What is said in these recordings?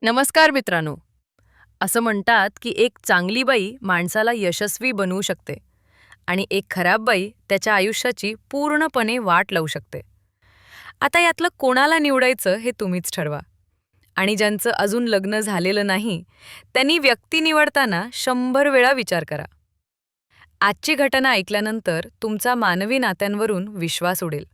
नमस्कार मित्रांनो. असं म्हणतात की एक चांगली बाई माणसाला यशस्वी बनवू शकते आणि एक खराब बाई त्याच्या आयुष्याची पूर्णपणे वाट लावू शकते. आता यातलं कोणाला निवडायचं हे तुम्हीच ठरवा. आणि ज्यांचं अजून लग्न झालेलं नाही, त्यांनी व्यक्ती निवडताना 100 वेळा विचार करा. आजची घटना ऐकल्यानंतर तुमचा मानवी नात्यांवरून विश्वास उडेल.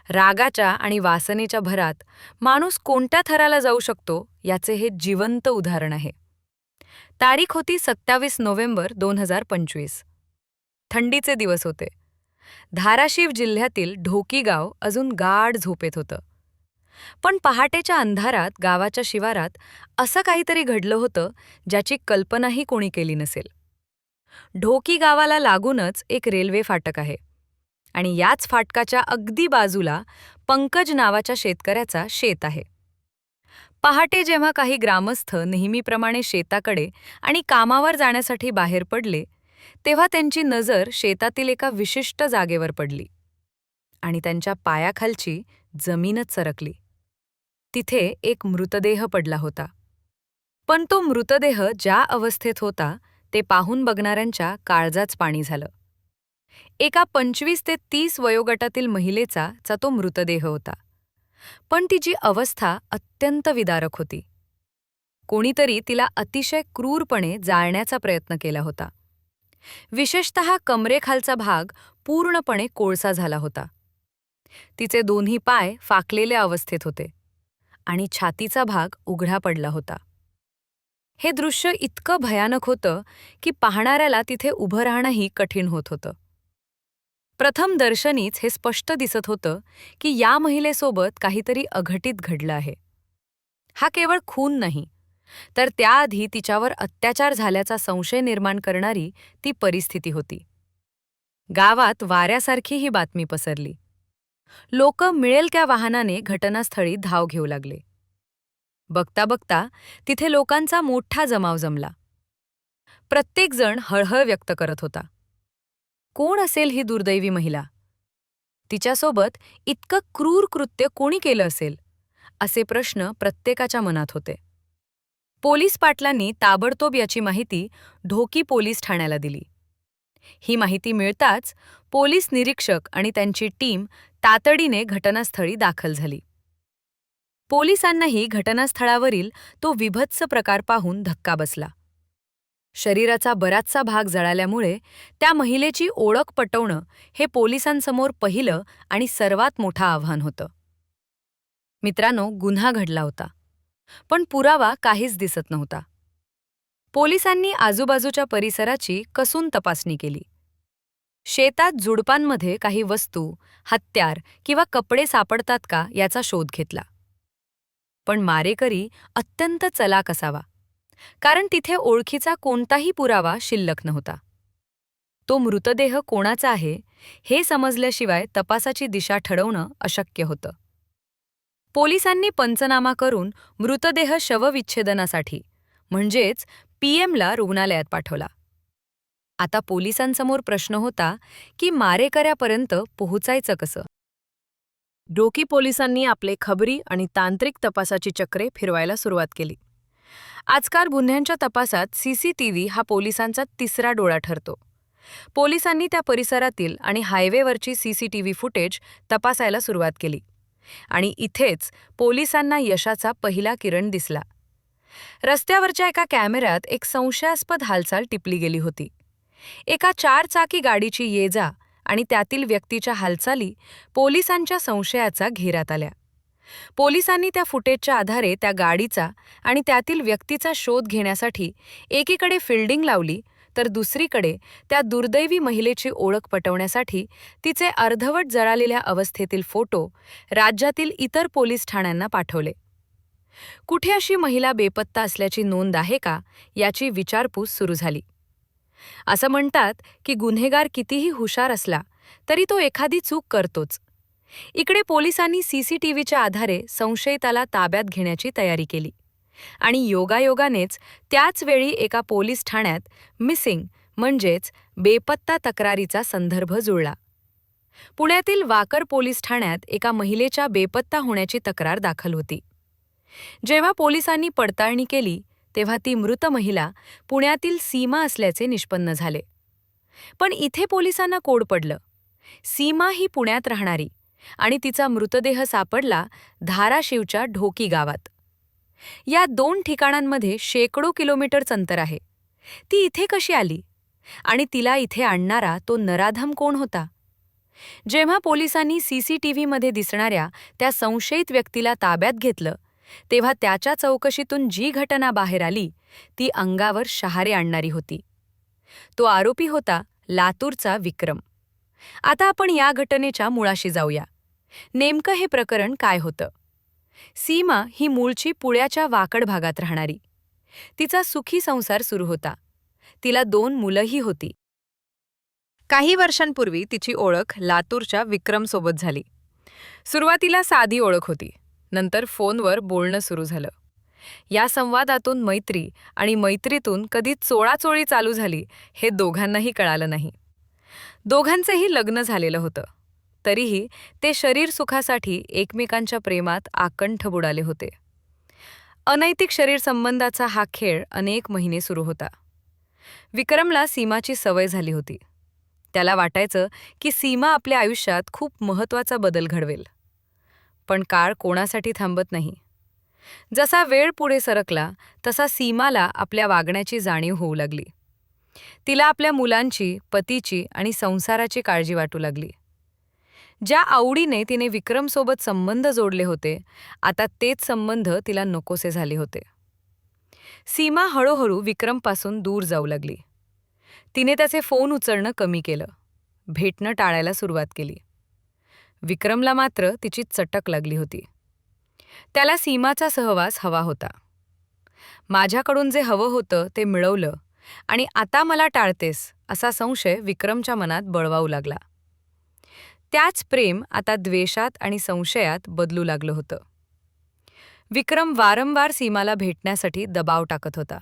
रागाच्या आणि वासनेच्या भरात माणूस कोणत्या थराला जाऊ शकतो याचे हे जिवंत उदाहरण आहे. तारीख होती 27 नोव्हेंबर 2025. थंडीचे दिवस होते. धाराशिव जिल्ह्यातील ढोकी गाव अजून गाढ झोपेत होतं. पण पहाटेच्या अंधारात गावाच्या शिवारात असं काहीतरी घडलं होतं ज्याची कल्पनाही कोणी केली नसेल. ढोकी गावाला लागूनच एक रेल्वे फाटक आहे आणि याच फाटकाच्या अगदी बाजूला पंकज नावाच्या शेतकऱ्याचा शेत आहे. पहाटे जेव्हा काही ग्रामस्थ नेहमीप्रमाणे शेताकडे आणि कामावर जाण्यासाठी बाहेर पडले, तेव्हा त्यांची नजर शेतातील एका विशिष्ट जागेवर पडली आणि त्यांच्या पायाखालची जमीनच सरकली. तिथे एक मृतदेह पडला होता. पण तो मृतदेह ज्या अवस्थेत होता ते पाहून बघणाऱ्यांच्या काळजाच पाणी झालं. एका 25 ते 30 वयोगटातील महिलेचा तो मृतदेह होता. पण तिची अवस्था अत्यंत विदारक होती. कोणीतरी तिला अतिशय क्रूरपणे जाळण्याचा प्रयत्न केला होता. विशेषतः कमरेखालचा भाग पूर्णपणे कोळसा झाला होता. तिचे दोन्ही पाय फाकलेल्या अवस्थेत होते आणि छातीचा भाग उघडा पडला होता. हे दृश्य इतकं भयानक होतं की पाहणाऱ्याला तिथे उभं राहणंही कठीण होत होतं. प्रथम दर्शनीच हे स्पष्ट दिसत होतं की या महिलेसोबत काहीतरी अघटित घडलं आहे. हा केवळ खून नाही, तर त्याआधी तिच्यावर अत्याचार झाल्याचा संशय निर्माण करणारी ती परिस्थिती होती. गावात वाऱ्यासारखी ही बातमी पसरली. लोक मिळेल त्या वाहनाने घटनास्थळी धाव घेऊ लागले. बघता बघता तिथे लोकांचा मोठा जमाव जमला. प्रत्येकजण हळहळ व्यक्त करत होता. कोण असेल ही दुर्दैवी महिला? तिच्यासोबत इतकं क्रूर कृत्य कोणी केलं असेल? असे प्रश्न प्रत्येकाच्या मनात होते. पोलीस पाटलांनी ताबडतोब याची माहिती ढोकी पोलीस ठाण्याला दिली. ही माहिती मिळताच पोलीस निरीक्षक आणि त्यांची टीम तातडीने घटनास्थळी दाखल झाली. पोलिसांनाही घटनास्थळावरील तो विभत्स प्रकार पाहून धक्का बसला. शरीराचा बराचसा भाग जळाल्यामुळे त्या महिलेची ओळख पटवणं हे पोलिसांसमोर पहिलं आणि सर्वात मोठं आव्हान होतं. मित्रांनो, गुन्हा घडला होता, पण पुरावा काहीच दिसत नव्हता. पोलिसांनी आजूबाजूच्या परिसराची कसून तपासणी केली. शेतात झुडपांमध्ये काही वस्तू, हत्यार किंवा कपडे सापडतात का याचा शोध घेतला. पण मारेकरी अत्यंत चलाख असावा, कारण तिथे ओळखीचा कोणताही पुरावा शिल्लक नव्हता. तो मृतदेह कोणाचा आहे हे समजल्याशिवाय तपासाची दिशा ठरवणं अशक्य होतं. पोलिसांनी पंचनामा करून मृतदेह शवविच्छेदनासाठी म्हणजेच पीएमला रुग्णालयात पाठवला. आता पोलिसांसमोर प्रश्न होता की मारेकऱ्यापर्यंत पोहोचायचं कसं? ढोकी पोलिसांनी आपले खबरी आणि तांत्रिक तपासाची चक्रे फिरवायला सुरुवात केली. आजकाल गुन्ह्यांच्या तपासात सीसीटीव्ही हा पोलिसांचा तिसरा डोळा ठरतो. पोलिसांनी त्या परिसरातील आणि हायवेवरची सीसीटीव्ही फुटेज तपासायला सुरुवात केली आणि इथेच पोलिसांना यशाचा पहिला किरण दिसला. रस्त्यावरच्या एका कॅमेऱ्यात एक संशयास्पद हालचाल टिपली गेली होती. एका 4 चाकी गाडीची ये-जा आणि त्यातील व्यक्तीच्या हालचाली पोलिसांच्या संशयाचा घेरात आल्या. पोलिसांनी त्या फुटेजच्या आधारे त्या गाडीचा आणि त्यातील व्यक्तीचा शोध घेण्यासाठी एकीकडे फिल्डिंग लावली, तर दुसरीकडे त्या दुर्दैवी महिलेची ओळख पटवण्यासाठी तिचे अर्धवट जळालेल्या अवस्थेतील फोटो राज्यातील इतर पोलीस ठाण्यांना पाठवले. कुठे अशी महिला बेपत्ता असल्याची नोंद आहे का याची विचारपूस सुरू झाली. असं म्हणतात की गुन्हेगार कितीही हुशार असला तरी तो एखादी चूक करतोच. इकडे पोलिसांनी सीसीटीव्हीच्या आधारे संशयिताला ताब्यात घेण्याची तयारी केली आणि योगायोगानेच त्याच वेळी एका पोलीस ठाण्यात मिसिंग म्हणजेच बेपत्ता तक्रारीचा संदर्भ जुळला. पुण्यातील वाकर पोलीस ठाण्यात एका महिलेच्या बेपत्ता होण्याची तक्रार दाखल होती. जेव्हा पोलिसांनी पडताळणी केली तेव्हा ती मृत महिला पुण्यातील सीमा असल्याचे निष्पन्न झाले. पण इथे पोलिसांना कोड पडलं. सीमा ही पुण्यात राहणारी आणि तिचा मृतदेह सापडला धाराशिवच्या ढोकी गावात. या 2 ठिकाणांमध्ये शेकडो किलोमीटरचं अंतर आहे. ती इथे कशी आली आणि तिला इथे आणणारा तो नराधम कोण होता? जेव्हा पोलिसांनी सीसीटीव्हीमध्ये दिसणाऱ्या त्या संशयित व्यक्तीला ताब्यात घेतलं तेव्हा त्याच्या चौकशीतून जी घटना बाहेर आली ती अंगावर शहारे आणणारी होती. तो आरोपी होता लातूरचा विक्रम. आता आपण या घटनेच्या मुळाशी जाऊया. नेमकं हे प्रकरण काय होतं? सीमा ही मूळची पुण्याच्या वाकड भागात राहणारी. तिचा सुखी संसार सुरू होता. तिला 2 मुलंही होती. काही वर्षांपूर्वी तिची ओळख लातूरच्या विक्रमसोबत झाली. सुरुवातीला साधी ओळख होती. नंतर फोनवर बोलणं सुरू झालं. या संवादातून मैत्री आणि मैत्रीतून कधी चोळाचोळी चालू झाली हे दोघांनाही कळालं नाही. दोघांचंही लग्न झालेलं होतं. तरीही ते शरीर सुखासाठी एकमेकांच्या प्रेमात आकंठ बुडाले होते. अनैतिक शरीर संबंधाचा हा खेळ अनेक महिने सुरू होता. विक्रमला सीमाची सवय झाली होती. त्याला वाटायचं की सीमा आपल्या आयुष्यात खूप महत्त्वाचा बदल घडवेल. पण काळ कोणासाठी थांबत नाही. जसा वेळ पुढे सरकला तसा सीमाला आपल्या वागण्याची जाणीव होऊ लागली. तिला आपल्या मुलांची, पतीची आणि संसाराची काळजी वाटू लागली. ज्या आवडीने तिने विक्रमसोबत संबंध जोडले होते, आता तेच संबंध तिला नकोसे झाले होते. सीमा हळूहळू विक्रमपासून दूर जाऊ लागली. तिने त्याचे फोन उचलणं कमी केलं. भेटणं टाळायला सुरुवात केली. विक्रमला मात्र तिची चटक लागली होती. त्याला सीमाचा सहवास हवा होता. माझ्याकडून जे हवं होतं ते मिळवलं आणि आता मला टाळतेस असा संशय विक्रमच्या मनात बळवावू लागला. त्याच प्रेम आता द्वेषात आणि संशयात बदलू लागलं होतं. विक्रम वारंवार सीमाला भेटण्यासाठी दबाव टाकत होता.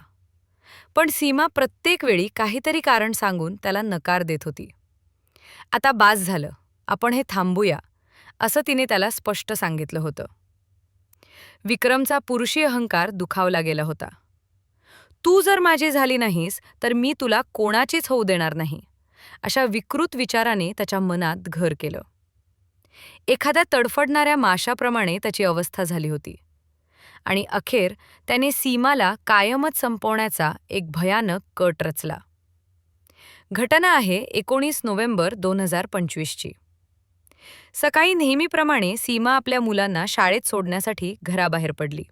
पण सीमा प्रत्येक वेळी काहीतरी कारण सांगून त्याला नकार देत होती. आता बास झालं, आपण हे थांबूया, असं तिने त्याला स्पष्ट सांगितलं होतं. विक्रमचा पुरुषी अहंकार दुखावला गेला होता. तू जर माझी झाली नाहीस तर मी तुला कोणाचीच होऊ देणार नाही, अशा विकृत विचाराने त्याच्या मनात घर केलं. एखाद्या तडफडणाऱ्या माशाप्रमाणे त्याची अवस्था झाली होती. आणि अखेर त्याने सीमाला कायमच संपवण्याचा एक भयानक कट रचला. घटना आहे 19 नोव्हेंबर 2025ची. सकाळी नेहमीप्रमाणे सीमा आपल्या मुलांना शाळेत सोडण्यासाठी घराबाहेर पडली.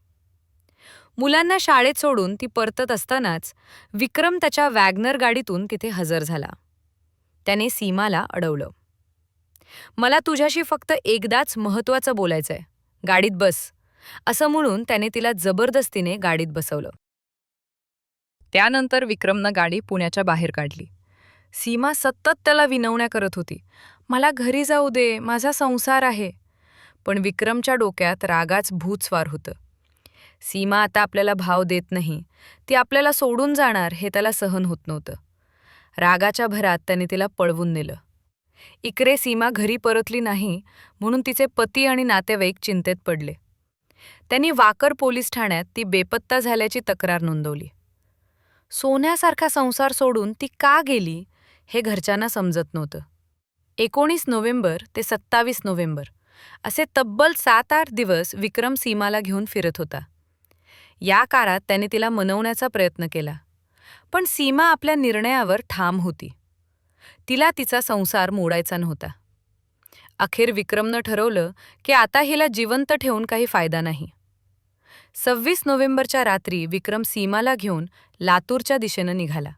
मुलांना शाळेत सोडून ती परतत असतानाच विक्रम त्याच्या वॅगनर गाडीतून तिथे हजर झाला. त्याने सीमाला अडवलं. मला तुझ्याशी फक्त एकदाच महत्त्वाचं बोलायचंय, गाडीत बस, असं म्हणून त्याने तिला जबरदस्तीने गाडीत बसवलं. त्यानंतर विक्रमनं गाडी पुण्याच्या बाहेर काढली. सीमा सतत त्याला विनवण्या करत होती, मला घरी जाऊ दे, माझा संसार आहे. पण विक्रमच्या डोक्यात रागाच भूतस्वार होतं. सीमा आता आपल्याला भाव देत नाही, ती आपल्याला सोडून जाणार हे त्याला सहन होत नव्हतं. रागाच्या भरात त्याने तिला पळवून नेलं. इकडे सीमा घरी परतली नाही म्हणून तिचे पती आणि नातेवाईक चिंतेत पडले. त्यांनी वाकर पोलीस ठाण्यात ती बेपत्ता झाल्याची तक्रार नोंदवली. सोन्यासारखा संसार सोडून ती का गेली हे घरच्यांना समजत नव्हतं. 19 नोव्हेंबर ते 27 नोव्हेंबर असे तब्बल 7-8 दिवस विक्रम सीमाला घेऊन फिरत होता. या काळात त्याने तिला मनवण्याचा प्रयत्न केला. पण सीमा आपल्या निर्णयावर ठाम होती. तिला तिचा संसार मोडायचा नव्हता. अखेर विक्रमनं ठरवलं की आता हिला जिवंत ठेवून काही फायदा नाही. 26 नोव्हेंबरच्या रात्री विक्रम सीमाला घेऊन लातूरच्या दिशेनं निघाला.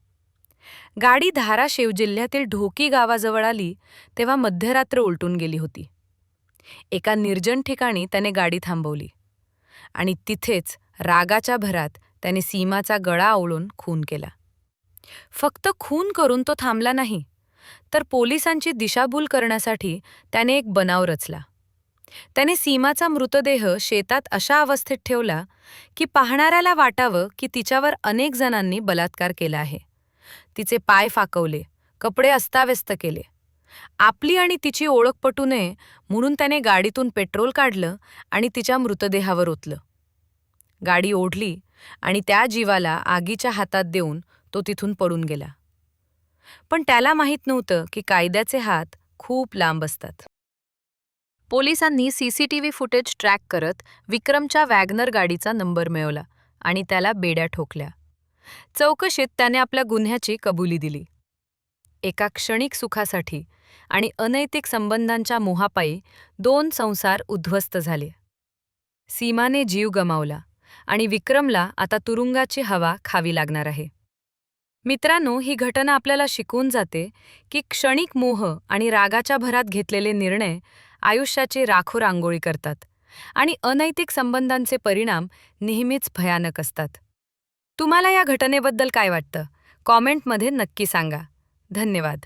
गाडी धाराशिव जिल्ह्यातील ढोकी गावाजवळ आली तेव्हा मध्यरात्र उलटून गेली होती. एका निर्जन ठिकाणी त्याने गाडी थांबवली आणि तिथेच रागाच्या भरात त्याने सीमाचा गळा आवळून खून केला. फक्त खून करून तो थांबला नाही, तर पोलिसांची दिशाभूल करण्यासाठी त्याने एक बनाव रचला. त्याने सीमाचा मृतदेह शेतात अशा अवस्थेत ठेवला की पाहणाऱ्याला वाटावं की तिच्यावर अनेक जणांनी बलात्कार केला आहे. तिचे पाय फाकवले, कपडे अस्ताव्यस्त केले. आपली आणि तिची ओळख पटू नये म्हणून त्याने गाडीतून पेट्रोल काढलं आणि तिच्या मृतदेहावर ओतलं. गाडी ओढली आणि त्या जीवाला आगीच्या हातात देऊन तो तिथून पडून गेला. पण त्याला माहीत नव्हतं की कायद्याचे हात खूप लांब असतात. पोलिसांनी सीसीटीव्ही फुटेज ट्रॅक करत विक्रमच्या वॅगनर गाडीचा नंबर मिळवला आणि त्याला बेड्या ठोकल्या. चौकशीत त्याने आपल्या गुन्ह्याची कबुली दिली. एका क्षणिक सुखासाठी आणि अनैतिक संबंधांच्या मोहापायी 2 संसार उद्ध्वस्त झाले. सीमाने जीव गमावला आणि विक्रमला आता तुरुंगाची हवा खावी लागणार आहे. मित्रांनो, ही घटना आपल्याला शिकवून जाते की क्षणिक मोह आणि रागाच्या भरात घेतलेले निर्णय आयुष्याची राखोरांगोळी करतात आणि अनैतिक संबंधांचे परिणाम नेहमीच भयानक असतात. तुम्हाला या घटनेबद्दल काय वाटतं? कॉमेंटमध्ये नक्की सांगा. धन्यवाद.